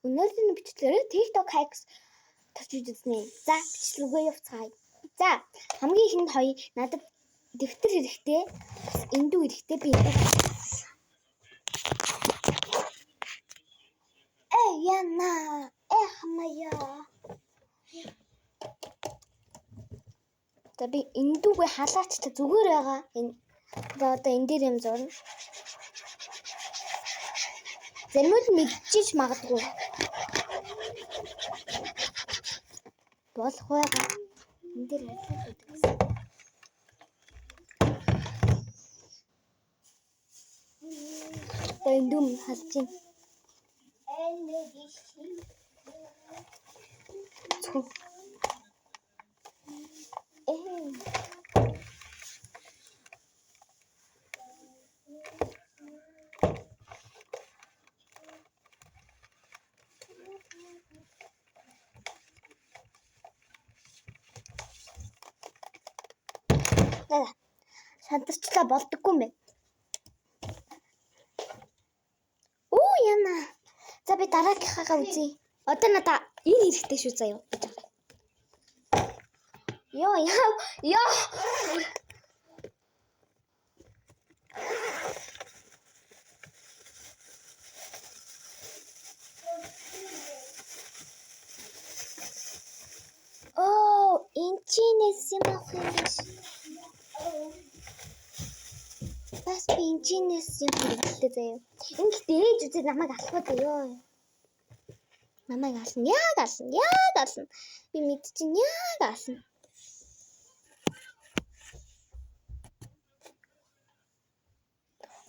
Өнөөдрийн бичлэгээр TikTok hacks тавьж үзсэн. За бичлэгээ явцгаая. За хамгийн ихэнд хоёр надад дэвтэр хэрэгтэй, бас эндүү хэрэгтэй би. Яна хамая. За би эндүүгээ халаач та зүгээр байгаа. Энэ одоо энэ дээр юм зурна. Зэрмэл мэдчихэж магадгүй. Болох байгаа. Энэ дээр ажиллаад байдаг гэсэн. Энэ дүм халж ийн. Шантарчлаа болдоггүй мэ. Яна. За би дараагийнхаагаа үзье. Одоо надаа энэ хэрэгтэй шүү заяа. Яа. Инчинес юм ахиш. Бас би инчинес юм хэлдэг заяа. Ингээд ээж үзээд намайг алхаад ёо. Намайг ална. Яг ална. Би мэдчихин яг ална.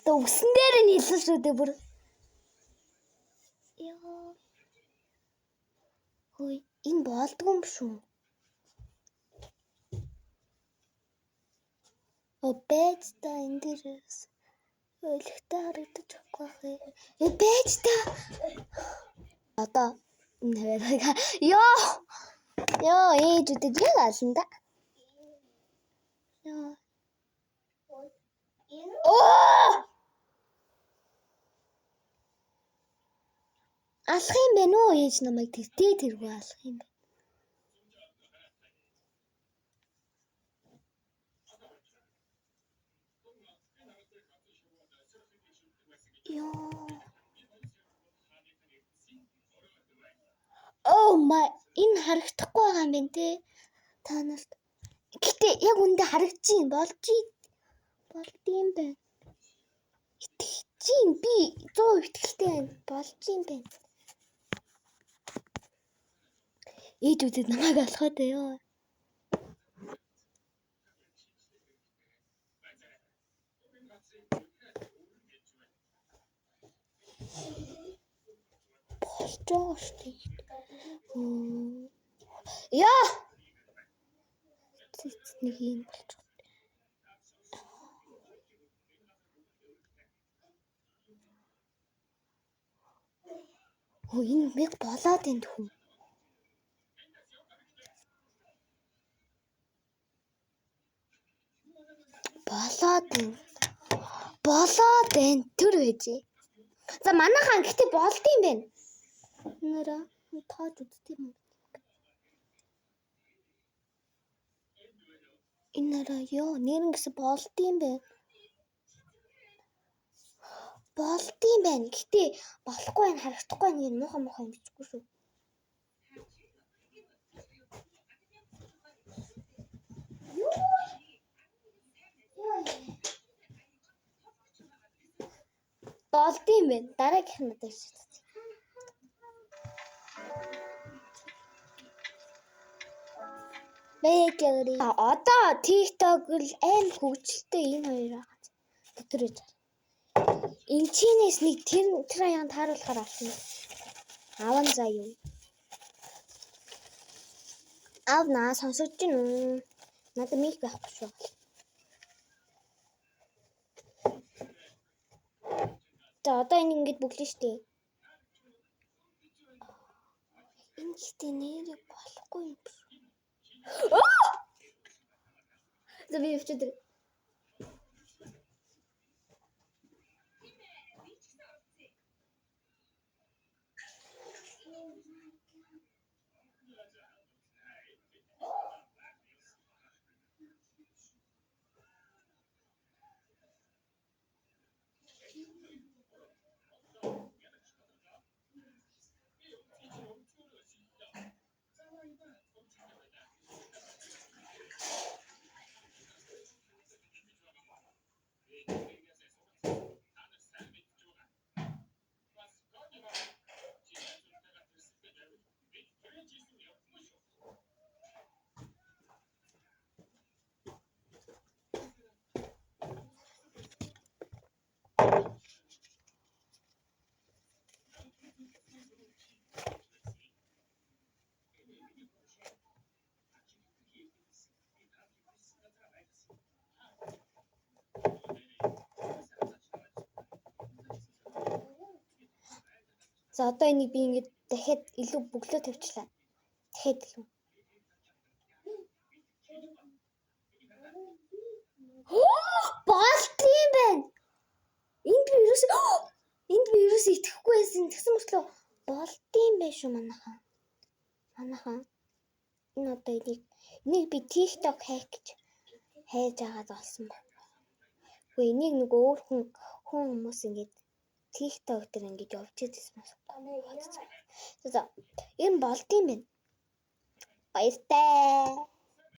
Тэ үсэн дээр нь хэлсэн шүү дээ бүр. Ёо. Хөөе, энэ болдгүй юм шүү. Бэж та энэ дээрээс өлегтэй харагдаж байгаа юм. Бэж та. Одоо нэрээ. Ёо, ээж үдэд яг ална да. Ёо. Алах юм бэ нөө ээж намайг тэргүй алах юм бэ. Энэ харагдахгүй байгаа юм байна те. Та нарт. Гэтэ яг үндэ харагдчих болж юм байна. Итгэж би 100% итгэлтэй байна. Болж юм байна. Ээж үдэд намайг алхаад ёо. Болж байгаа шүү дээ. Яа! Нэг юм болж байгаа. Энэ мэг болоод энэ хүн. Болоод энэ төр байжээ. За манайхан гэхдээ болд юм байна. Нэрээ тааж үзтiin юм. Инара ёо нэрнгэс болд юм байна. Гэтэ болохгүй энэ харагдахгүй нэг муухай юм бичгүй шүү. Болд юм байна. Дараагийнх нь надад ирж байна. Одоо TikTok л аим хөгжилтэй энэ хоёр байгаа. Доторож. Инчинээс нэг тэр аян тааруулахаар авсан. Аван заа юу. Авнаа сонсож гин үү. Надад мик байхгүй шүү. За одоо энэ ингэж бүглэн штэ. Энэ ихтэй нэрээ болохгүй юм биш. За би явчихдаг. За одоо энийг би ингэж дахиад илүү бөглөө тавьчлаа. Дахиад илүү. Болт юм байна. Энд би ерөөс итгэхгүй байсан. Тэгсэн мөртлөө болт юм байна шүү манайхан. Энэ одоо энийг би TikTok хак гэж хайж агаад олсон баг. Гэхдээ энийг нэг өөр хүн хүмүүс ингэж TikTok дээр ингэж явж идсэн байна. За энэ болт юм байна. Баяртай.